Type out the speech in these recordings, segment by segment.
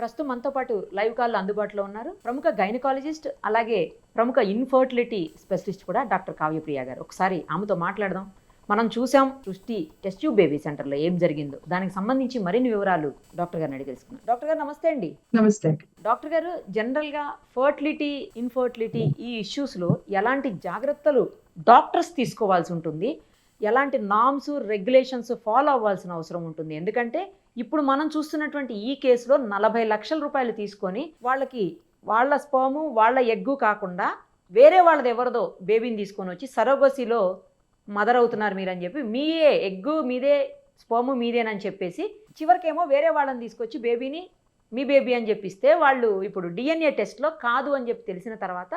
ప్రస్తుతం మనతో పాటు లైవ్ కాల్ అందుబాటులో ఉన్నారు ప్రముఖ గైనకాలజిస్ట్ అలాగే ప్రముఖ ఇన్ఫర్టిలిటీ స్పెషలిస్ట్ కూడా డాక్టర్ కావ్యప్రియ గారు. ఒకసారి ఆమెతో మాట్లాడదాం. మనం చూసాం సృష్టి టెస్ట్ ట్యూబ్ బేబీ సెంటర్లో ఏం జరిగిందో, దానికి సంబంధించి మరిన్ని వివరాలు డాక్టర్ గారిని అడిగి తెలుసుకున్నాం. డాక్టర్ గారు నమస్తే అండి. నమస్తే. డాక్టర్ గారు, జనరల్గా ఫర్టిలిటీ ఇన్ఫర్టిలిటీ ఈ ఇష్యూస్లో ఎలాంటి జాగ్రత్తలు డాక్టర్స్ తీసుకోవాల్సి ఉంటుంది, ఎలాంటి నామ్స్ రెగ్యులేషన్స్ ఫాలో అవ్వాల్సిన అవసరం ఉంటుంది? ఎందుకంటే ఇప్పుడు మనం చూస్తున్నటువంటి ఈ కేసులో 40 లక్షల రూపాయలు తీసుకొని వాళ్ళకి వాళ్ళ స్పర్ము వాళ్ళ ఎగ్గు కాకుండా వేరే వాళ్ళది ఎవరిదో బేబీని తీసుకొని వచ్చి సరోగసీలో మదర్ అవుతున్నారు మీరని చెప్పి, మీయే ఎగ్గు మీదే స్పర్ము మీదేనని చెప్పేసి చివరికేమో వేరే వాళ్ళని తీసుకొచ్చి బేబీని మీ బేబీ అని చెప్పిస్తే వాళ్ళు ఇప్పుడు డిఎన్ఏ టెస్ట్లో కాదు అని చెప్పి తెలిసిన తర్వాత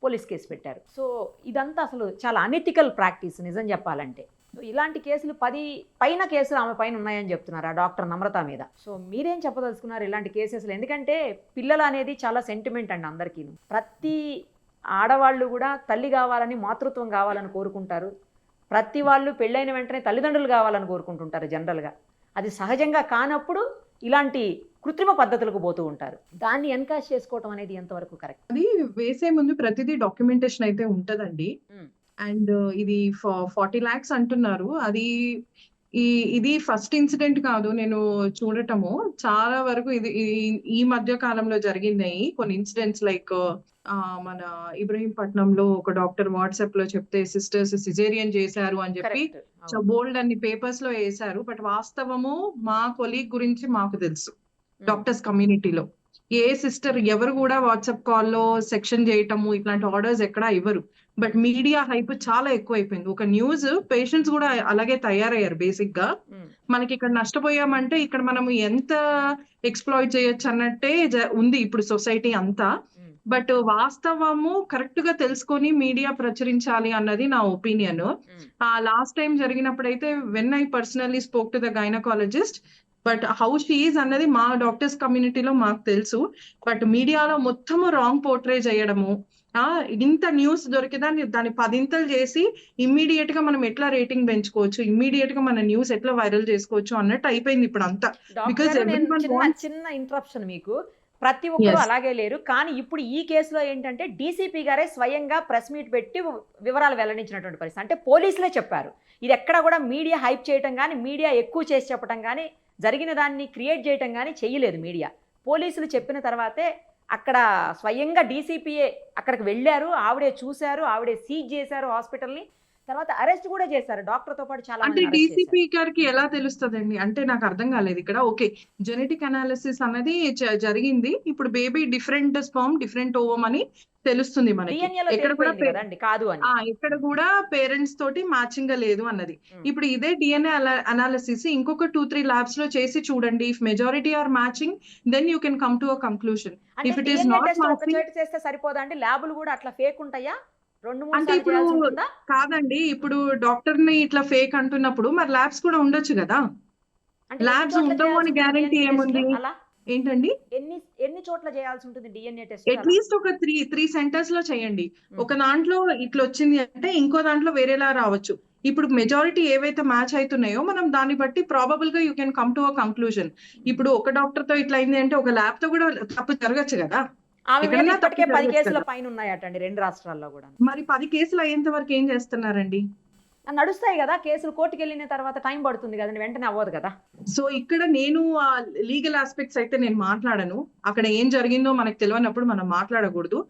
పోలీస్ కేసు పెట్టారు. సో ఇదంతా అసలు చాలా అనెథికల్ ప్రాక్టీస్ నిజం చెప్పాలంటే. సో ఇలాంటి కేసులు 10 పైన కేసులు ఆమె పైన ఉన్నాయని చెప్తున్నారు ఆ డాక్టర్ నమ్రత మీద. సో మీరేం చెప్పదలుచుకున్నారు ఇలాంటి కేసెస్లో? ఎందుకంటే పిల్లలు అనేది చాలా సెంటిమెంట్ అండి అందరికీ. ప్రతి ఆడవాళ్ళు కూడా తల్లి కావాలని, మాతృత్వం కావాలని కోరుకుంటారు. ప్రతి వాళ్ళు పెళ్ళైన వెంటనే తల్లిదండ్రులు కావాలని కోరుకుంటుంటారు జనరల్గా. అది సహజంగా కానప్పుడు ఇలాంటి కృత్రిమ పద్ధతులకు పోతూ ఉంటారు. దాన్ని ఎన్కాష్ చేసుకోవటం అనేది ఎంతవరకు కరెక్ట్? అది వేసే ముందు ప్రతిదీ డాక్యుమెంటేషన్ అయితే ఉంటదండి. అండ్ ఇది 40 lakhs అంటున్నారు. ఇది ఫస్ట్ ఇన్సిడెంట్ కాదు నేను చూడటము. చాలా వరకు ఇది ఈ మధ్య కాలంలో జరిగినాయి కొన్ని ఇన్సిడెంట్స్. లైక్ మన ఇబ్రహీంపట్నంలో ఒక డాక్టర్ వాట్సాప్ లో చెప్తే సిస్టర్స్ సిజేరియన్ చేశారు అని చెప్పి బోల్డ్ అన్ని పేపర్స్ లో వేశారు. బట్ వాస్తవము మా కొలీగ్ గురించి మాకు తెలుసు. డాక్టర్స్ కమ్యూనిటీలో ఏ సిస్టర్ ఎవరు కూడా వాట్సాప్ కాల్లో సెక్షన్ చేయటము ఇట్లాంటి ఆర్డర్స్ ఎక్కడా ఇవ్వరు. బట్ మీడియా హైప్ చాలా ఎక్కువ అయిపోయింది. ఒక న్యూస్ పేషెంట్స్ కూడా అలాగే తయారయ్యారు. బేసిక్ గా మనకి ఇక్కడ నష్టపోయామంటే ఇక్కడ మనం ఎంత ఎక్స్ప్లాయిట్ చేయొచ్చు అన్నట్టే ఉంది ఇప్పుడు సొసైటీ అంతా. బట్ వాస్తవము కరెక్ట్ గా తెలుసుకొని మీడియా ప్రచురించాలి అన్నది నా ఒపీనియన్. లాస్ట్ టైం జరిగినప్పుడైతే when I personally spoke to the gynaecologist, but how she is అన్నది మా డాక్టర్స్ కమ్యూనిటీలో మాకు తెలుసు. బట్ మీడియాలో మొత్తము రాంగ్ పోర్ట్రే చేయడము, ఇంత న్యూస్ దొరికిదా దాన్ని 10 చేసి ఇమ్మీడియట్ గా మనం ఎట్లా రేటింగ్ పెంచుకోవచ్చు, ఇమ్మీడియట్ గా మన న్యూస్ ఎట్లా వైరల్ చేసుకోవచ్చు అన్నట్టు అయిపోయింది ఇప్పుడు అంతా. బికాజ్ చిన్న ఇంటరప్షన్ మీకు, ప్రతి ఒక్కరు అలాగే లేరు. కానీ ఇప్పుడు ఈ కేసులో ఏంటంటే డీసీపీ గారే స్వయంగా ప్రెస్ మీట్ పెట్టి వివరాలు వెల్లడించినటువంటి పరిస్థితి. అంటే పోలీసులే చెప్పారు. ఇది ఎక్కడ కూడా మీడియా హైప్ చేయటం కానీ, మీడియా ఎక్కువ చేసి చెప్పడం కానీ, జరిగిన దాన్ని క్రియేట్ చేయటం కానీ చేయలేదు మీడియా. పోలీసులు చెప్పిన తర్వాతే అక్కడ స్వయంగా డీసీపీఏ అక్కడికి వెళ్ళారు, ఆవిడే చూశారు, ఆవిడే సీజ్ చేశారు హాస్పిటల్ని, తర్వాత అరెస్ట్ కూడా చేశారు డాక్టర్తో పాటు చాలా. అంటే డీసీపీ గారికి ఎలా తెలుస్తుందండి? అంటే నాకు అర్థం కాలేదు ఇక్కడ. ఓకే, జెనెటిక్ అనాలిసిస్ అన్నది జరిగింది. ఇప్పుడు baby different sperm different ovum అని తెలుస్తుంది మనకి. ఎక్కడ కూడా పేరెంట్స్ తోటి మ్యాచింగ్ గా లేదు అన్నది. ఇప్పుడు ఇదే డిఎన్ఏ అనాలిసిస్ ఇంకొక 2-3 ల్యాబ్స్ లో చేసి చూడండి. If majority are matching then you can come to a conclusion. If it is not matching చేస్తే సరిపోదా అండి? ల్యాబులు కూడా అట్లా ఫేక్ ఉంటాయా? అంటే ఇప్పుడు కాదండి, ఇప్పుడు డాక్టర్ ని ఇట్లా ఫేక్ అంటున్నప్పుడు మరి ల్యాబ్స్ కూడా ఉండొచ్చు కదా. ల్యాబ్స్ ఉండవు అని గ్యారంటీ ఏముంది? ఏంటండి, ఎన్ని చోట్ల చేయాల్సి ఉంటుంది డిఎన్ఏ టెస్ట్? అట్లీస్ట్ ఒక 3 సెంటర్స్ లో చేయండి. ఒక దాంట్లో ఇట్లా వచ్చింది అంటే ఇంకో దాంట్లో వేరేలా రావచ్చు. ఇప్పుడు మెజారిటీ ఏవైతే మ్యాచ్ అవుతున్నాయో మనం దాన్ని బట్టి ప్రాబబుల్ గా you can come to a conclusion. ఇప్పుడు ఒక డాక్టర్ తో ఇట్లా అయింది అంటే ఒక ల్యాబ్ తో కూడా తప్పు జరగచ్చు కదా. 10 కేసుల పైన ఉన్నాయటండి 2 రాష్ట్రాల్లో కూడా. మరి 10 కేసులు అయ్యేంత వరకు ఏం చేస్తున్నారండి? నడుస్తాయి కదా కేసులు, కోర్టుకు వెళ్ళిన తర్వాత టైం పడుతుంది కదండి, వెంటనే అవ్వదు కదా. సో ఇక్కడ నేను ఆ లీగల్ ఆస్పెక్ట్స్ అయితే నేను మాట్లాడను. అక్కడ ఏం జరిగిందో మనకు తెలియనప్పుడు మనం మాట్లాడకూడదు.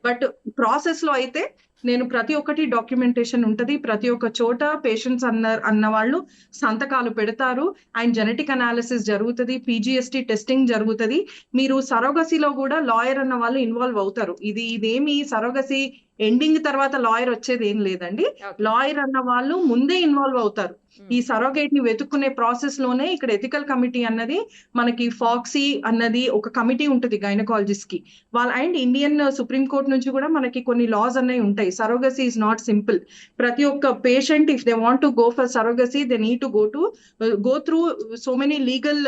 బట్ ప్రాసెస్ లో అయితే నేను ప్రతి ఒక్కటి డాక్యుమెంటేషన్ ఉంటది. ప్రతి ఒక్క చోట పేషెంట్స్ అన్న వాళ్ళు సంతకాలు పెడతారు. అండ్ జెనెటిక్ అనాలిసిస్ జరుగుతుంది, పీజీఎస్టీ టెస్టింగ్ జరుగుతుంది. మీరు సరోగసీలో కూడా లాయర్ అన్న వాళ్ళు ఇన్వాల్వ్ అవుతారు. ఇదేమి సరోగసీ ఎండింగ్ తర్వాత లాయర్ వచ్చేది ఏం లేదండి. లాయర్ అన్న వాళ్ళు ముందే ఇన్వాల్వ్ అవుతారు. ఈ సరోగేట్ ని వెతుక్కునే ప్రాసెస్ లోనే ఇక్కడ ఎథికల్ కమిటీ అన్నది మనకి ఫాక్సీ అన్నది ఒక కమిటీ ఉంటుంది గైనకాలజిస్ట్ కి. అండ్ ఇండియన్ సుప్రీం కోర్ట్ నుంచి కూడా మనకి కొన్ని లాస్ అన్నవి ఉంటాయి. Surrogacy is not simple. ప్రతి ఒక్క patient if they want to go for surrogacy they need to go through so many legal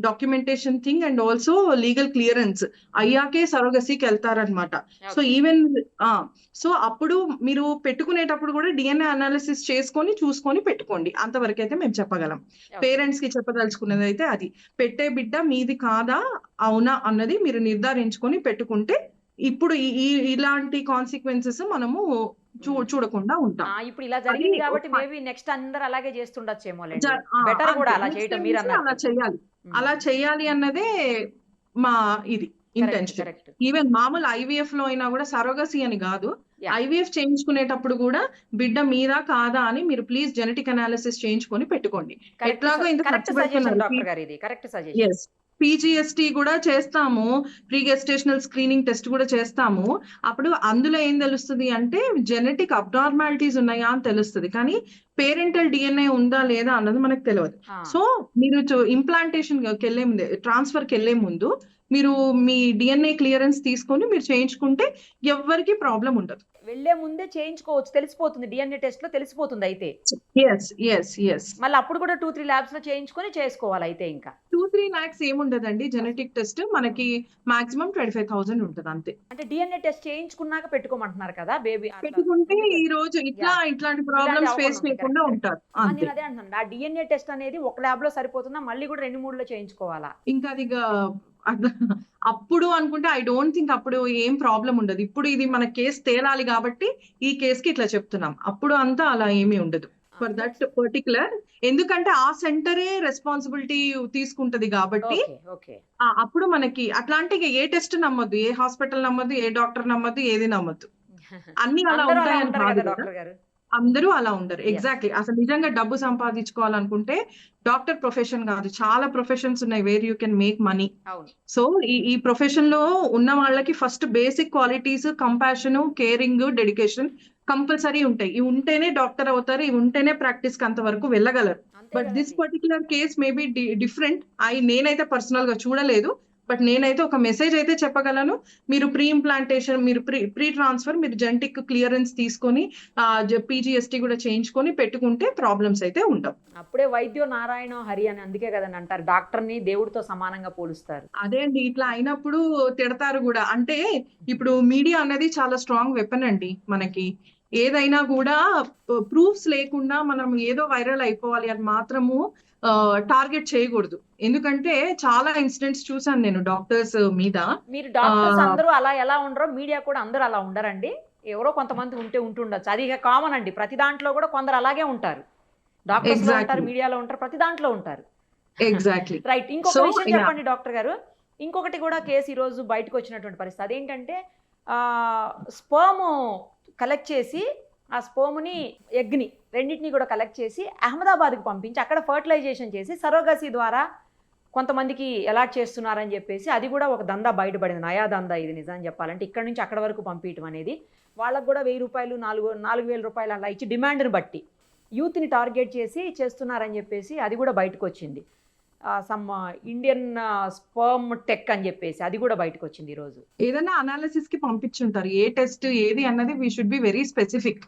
documentation thing and also legal clearance అయ్యాకే సరోగసీకి వెళ్తారనమాట. సో ఈవెన్ సో అప్పుడు మీరు పెట్టుకునేటప్పుడు కూడా డిఎన్ఏ అనాలిసిస్ చేసుకొని చూసుకొని పెట్టుకోండి. అంతవరకు అయితే మేము చెప్పగలం. పేరెంట్స్ కి చెప్పదలుచుకున్నది అయితే అది, పెట్టే బిడ్డ మీది కాదా అవునా అన్నది మీరు నిర్ధారించుకొని పెట్టుకుంటే ఇప్పుడు ఇలాంటి కాన్సిక్వెన్సెస్ మనము చూడకుండా ఉంటాం. ఇప్పుడు ఇలా అది జరిగింది కాబట్టి మేబీ నెక్స్ట్ అందరూ అలాగే చేస్తుండొచ్చేమోలేండి. అంతే. బెటర్ కూడా అలా నెక్స్ట్ చేయటం టైమ్ మీరు నుంచి అలా అన్నట్టు. చేయాలి. అలా చేయాలి అన్నదే మా ఇది కరెక్ట్, ఇంటెన్షన్. కరెక్ట్. ఈవెన్ మామూలు ఐవీఎఫ్‌లో అయినా గూడా సరోగసీ అని గాదు. యాహ్! ఐవీఎఫ్ చేయించుకునేటప్పుడు గూడా బిడ్డ మీదా? కాదా? అని మీరు ప్లీజ్ జెనెటిక్ అనాలిసిస్ చేయించుకొని పెట్టుకోండి. ఎట్లాగో ఇంత కరెక్ట్ ఖర్చు సజెషన్ పెడుతున్నారు. డాక్టర్ గారు ఇది. Correct suggestion. యెస్. పీజీఎస్టీ గూడా చేస్తాము. ప్రీ గెస్టేషనల్ స్క్రీనింగ్ టెస్ట్ గూడా చేస్తాము. అప్పుడు అందులో ఏం తెలుస్తది అంటే జెనెటిక్ అబ్నార్మాలిటీస్ ఉన్నాయా అని తెలుస్తది. కానీ పేరెంటల్ డీఎన్ఏ ఉందా? లేదా? అన్నది మనకు తెలవదు. ఆ! సో మీరు ఇంప్లాంటేషన్‌కెళ్ళే ముందు, ట్రాన్స్‌ఫర్‌కెళ్ళే ముందు మీరు మీ డీఎన్ఏ క్లియరెన్స్ తీసుకొని మీరు చేయించుకుంటే ఎవ్వరికీ ప్రాబ్లమ్ ఉండదు. వెళ్ళే ముందే చేయించుకోవచ్చు. తెలిసిపోతుంది. డీఎన్ఏ టెస్ట్‌లో తెలిసిపోతుంది అయితే. యెస్. మళ్ళీ అప్పుడు కూడా 2, 3 ల్యాబ్స్‌లో చేయించుకొని చేసుకోవాలి అయితే ఇంకా. 2-3 లాక్స్ ఏముండదండి జెనెటిక్ టెస్ట్. మనకి మాక్సిమం 25,000 ఉంటది అంతే. అంటే డీఎన్ఏ టెస్ట్ చేయించుకున్నాక పెట్టుకోమంటున్నారు కదా బేబీ అట్లా. పెట్టుకుంటే ఈ రోజు ఇట్లాంటి ఇలాంటి ప్రాబ్లమ్స్ ఫేస్ అవ్వకుండా ఉంటాయి. చేయకుండా కరెక్ట్. ఉంటారు. నేను అంతే. అదే అంటున్నాను. ఆ డీఎన్ఏ టెస్ట్ అనేది ఒక ల్యాబ్‌లో సరిపోతుందా? మళ్ళీ కూడా 2, 3లో చేయించుకోవాలా? ఇంకా అప్పుడు అనుకుంటే ఐ డోంట్ థింక్ అప్పుడు ఏం ప్రాబ్లమ్ ఉండదు. ఇప్పుడు ఇది మన కేస్ తేలాలి కాబట్టి ఈ కేస్‌కి ఇట్లా చెప్తున్నాం. అప్పుడు అంతా అలా ఏమీ ఉండదు. ఫర్ దట్ పర్టిక్యులర్ ఎందుకంటే ఆ సెంటరే రెస్పాన్సిబిలిటీ తీసుకుంటది కాబట్టి ఓకే. అప్పుడు మనకి అట్లాంటి ఏ టెస్ట్ నమ్మొద్దు. ఏ హాస్పిటల్ నమ్మొద్దు. ఏ డాక్టర్ నమ్మొద్దు. ఏది నమ్మొద్దు. అన్నీ అలా అందరూ అలా ఉంటాయని ఉంటారు కాదు కదా కదా! డాక్టర్ గారు. అందరూ అలా ఉండరు. ఎగ్జాక్ట్‌లీ. అసలు నిజంగా డబ్బు సంపాదించుకోవాలనుకుంటే డాక్టర్ ప్రొఫెషన్ గాదు. చాలా ప్రొఫెషన్స్ ఉన్నాయి where you can make money. అవును. సో, ఈ ప్రొఫెషన్‌లో ఉన్న వాళ్ళకి first basic qualities compassion, caring, dedication compulsory ఉంటాయి. ఇవి ఉంటేనే డాక్టర్ అవుతారు. ఇవి ఉంటేనే ప్రాక్టీస్‌కి అంతవరకు వెళ్ళగలరు. అంతే బట్ దిస్ కదండీ. Particular case may be different. నేనైతే పర్సనల్‌గా చూడలేదు. బట్ నేనైతే ఒక మెసేజ్ అయితే చెప్పగలను. మీరు ప్రీ ఇంప్లాంటేషన్, మీరు ప్రీ ట్రాన్స్‌ఫర్ మీరు జెనెటిక్ క్లియరెన్స్ తీసుకొని పీజీఎస్టీ కూడా చేయించుకొని పెట్టుకుంటే ప్రాబ్లమ్స్ అయితే ఉండవు. అప్పుడే వైద్యో నారాయణో హరి అని అందుకే కదండి అంటారు. డాక్టర్‌ని దేవుడితో సమానంగా పోలుస్తారు. అదే అండి. ఇట్లా అయినప్పుడు తిడతారు గూడా. అంటే ఇప్పుడు మీడియా అన్నది చాలా స్ట్రాంగ్ వెపన్ అండి మనకి. ఏదైనా గూడా ప్రూఫ్స్ లేకుండా మనం ఏదో వైరల్ అయిపోవాలి అని మాత్రము టార్గెట్ చేయగూడదు. ఎందుకంటే చాలా ఇన్సిడెంట్స్ చూసాను నేను డాక్టర్స్ మీద. మీరు డాక్టర్స్ ఆహ్, అందరూ ఎలా ఉండరో మీడియా కూడా అందరూ అలా ఉండరండి. ఎవరో కొంతమంది ఉంటుండొచ్చు. అది ఇక కామన్ అండి. ప్రతి దాంట్లో కూడా కొందరు అలాగే ఉంటారు. డాక్టర్స్‌లో ఉంటారు, ఎగ్జాక్ట్‌లీ. మీడియాలో ఉంటారు, ప్రతి దాంట్లో ఉంటారు. ఎగ్జాక్ట్‌లీ. రైట్. ఇంకొక సో విషయం యాహ్! చెప్పండి డాక్టర్ గారు. ఇంకొకటి కూడా కేసు ఈరోజు బయటకొచ్చినటువంటి పరిస్థితి. అదేంటంటే స్పెర్మ్ కలెక్ట్ చేసి, ఆ స్పెర్మ్‌ని, ఎగ్‌ని రెండిటిని కూడా కలెక్ట్ చేసి అహ్మదాబాద్‌కి పంపించి అక్కడ ఫెర్టిలైజేషన్ చేసి సరోగసీ ద్వారా కొంతమందికి అలాట్ చేస్తున్నారని చెప్పేసి అది కూడా ఒక దందా బయటపడింది. నయా దందా ఇది నిజం చెప్పాలంటే. ఇక్కడి నుంచి అక్కడి వరకు పంపించడం అనేది. వాళ్ళకి కూడా రూ. 1000, 4,000 అలా ఇచ్చి డిమాండ్‌ని బట్టి యూత్‌ని టార్గెట్ చేసి చేస్తున్నారని చెప్పేసి అది కూడా బయటకొచ్చింది. సమ్ ఇండియన్ స్పెర్మ్ టెక్ అని చెప్పేసి అది కూడా బయటకొచ్చింది ఈరోజు. ఏదైనా అనాలిసిస్‌కి పంపించుంటారు. ఏ టెస్ట్ ఏది అన్నది we should be very specific.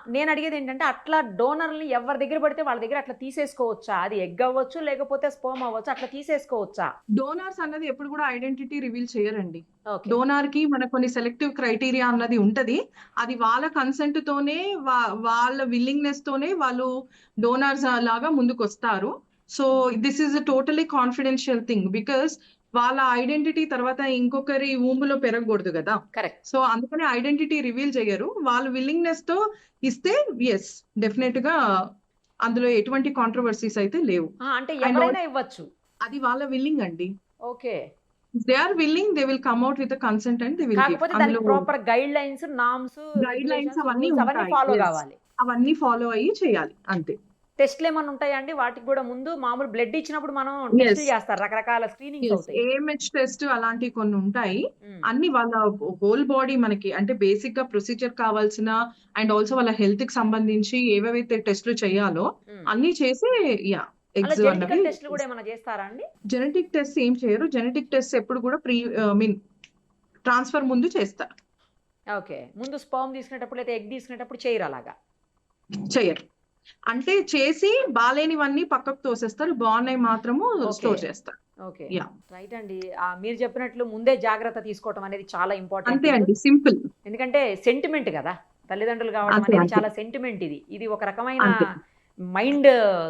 నేను అడిగేది ఏంటంటే అట్లా డోనర్‌ని ఎవరి దగ్గర పడితే వాళ్ళ దగ్గర అట్లా తీసేసుకోవచ్చా? అది ఎగ్ అవ్వచ్చు, లేకపోతే స్పెర్మ్ అవ్వచ్చు. అట్లా తీసేసుకోవచ్చా? డోనార్స్ అన్నది ఎప్పుడు కూడా ఐడెంటిటీ రివీల్ చేయరండి. ఓకే. డోనార్‌కి మనకు కొన్ని సెలెక్టివ్ క్రైటీరియా అన్నది ఉంటది. అది వాళ్ళ కన్సెంట్ తోనే వాళ్ళ విల్లింగ్‌నెస్ తోనే వాళ్ళు డోనార్స్ లాగా ముందుకొస్తారు. So, this is a totally confidential thing. Because వాళ్ళ ఐడెంటిటీ తర్వాత ఇంకొకరి ఊంబులో పెరగకూడదు గదా! కరెక్ట్. సో, అందుకని ఐడెంటిటీ రివీల్ చెయ్యరు. వాళ్ళ విల్లింగ్‌నెస్‌తో ఇస్తే యెస్. డెఫినెట్‌గా అందులో ఎటువంటి కాంట్రోవర్సీస్ అయితే లేవు. అంటే అండ్ ఎవరైనా ఇవ్వచ్చు. అది వాళ్ళ విల్లింగ్ అండి. Okay. If they are willing they will come out with a consent and they will give. కాకపోతే అందులో దానికి proper guidelines, norms, guidelines regulations, అవన్నీ రూల్స్ అవన్నీ ఉంటాయి. Follow yes. కావాలి. అవన్నీ ఫాలో అయ్యి చేయాలి అంతే. టెస్ట్‌లు ఏమన్నా ఉంటాయా అండి? వాటికి కూడా ముందు మామూలు బ్లడ్ ఇచ్చినప్పుడు మనం యెస్. టెస్ట్‌లు చేస్తారు. రకరకాల స్క్రీనింగ్స్ యెస్. అవుతాయి. ఏఎంహెచ్ టెస్ట్ అలాంటివి కొన్ని ఉంటాయి. హ్మ్. అన్ని వాళ్ళ హోల్ బాడీ మనకి అంటే బేసిక్‌గా ప్రొసీజర్ కావాల్సిన అండ్ ఆల్సో వాళ్ళ హెల్త్‌కి సంబంధించి ఏవేవైతే టెస్ట్‌లు చేయాలో హ్మ్. అన్నీ చేసి యాహ్! అలా ఎగ్స్ అన్నవి జెనెటికల్ టెస్ట్‌లు కూడా ఏమన్నా చేస్తారా అండి? జెనెటిక్ టెస్ట్ ఏం చేయరు. జెనెటిక్ టెస్ట్ ఎప్పుడు కూడా ట్రాన్స్‌ఫర్ ముందు చేస్తారు. ఓకే. ముందు స్పెర్మ్ తీసుకునేటప్పుడు లేదా ఎగ్ తీసుకునేటప్పుడు చేయరు అలాగా. చెయ్యరు. అంటే చేసి బాలేనివన్నీ పక్కకు తోసేస్తారు. బావున్నయి మాత్రము ఓకే. స్టోర్ చేస్తారు. ఓకే. యాహ్! రైట్ అండి. మీరు చెప్పినట్లు ముందే జాగ్రత్త తీసుకోవటం అనేది చాలా ఇంపార్టెంట్. అంతే అండి. సింపుల్. ఎందుకంటే సెంటిమెంట్ గదా! తల్లిదండ్రులు కావడం అంతే. అనేది అంతే. చాలా సెంటిమెంట్ ఇది. ఇది ఒక రకమైన అంతే. మైండ్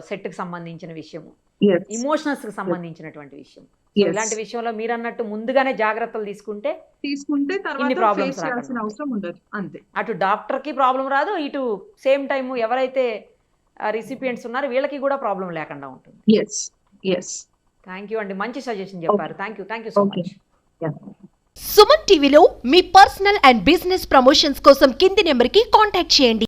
సెట్‌కి సంబంధించిన విషయము. yes, ఇమోషనల్స్ కి సంబంధించినటువంటి విషయం. So yes. ఇలాంటి విషయంలో మీరు అన్నట్టు ముందుగానే జాగ్రత్తలు తీసుకుంటే తీసుకుంటే ఇన్ని తర్వాత ప్రాబ్లమ్స్ ఫేస్ చేయాల్సిన రాకుండా అవసరం ఉండదు. అంతే. అటు డాక్టర్కి ప్రాబ్లం రాదు, ఇటు సేమ్ టైం ఎవరైతే రిసిపియంట్స్ ఉన్నారో వీళ్ళకి కూడా ప్రాబ్లం లేకుండా ఉంటుంది. Yes, yes. థ్యాంక్ యూ అండి, మంచి సజెషన్ చెప్పారు. Thank you so okay. Much. Suman టీవీలో మీ పర్సనల్ అండ్ బిజినెస్ ప్రమోషన్స్ కోసం కింది నెంబర్కి కాంటాక్ట్ చేయండి.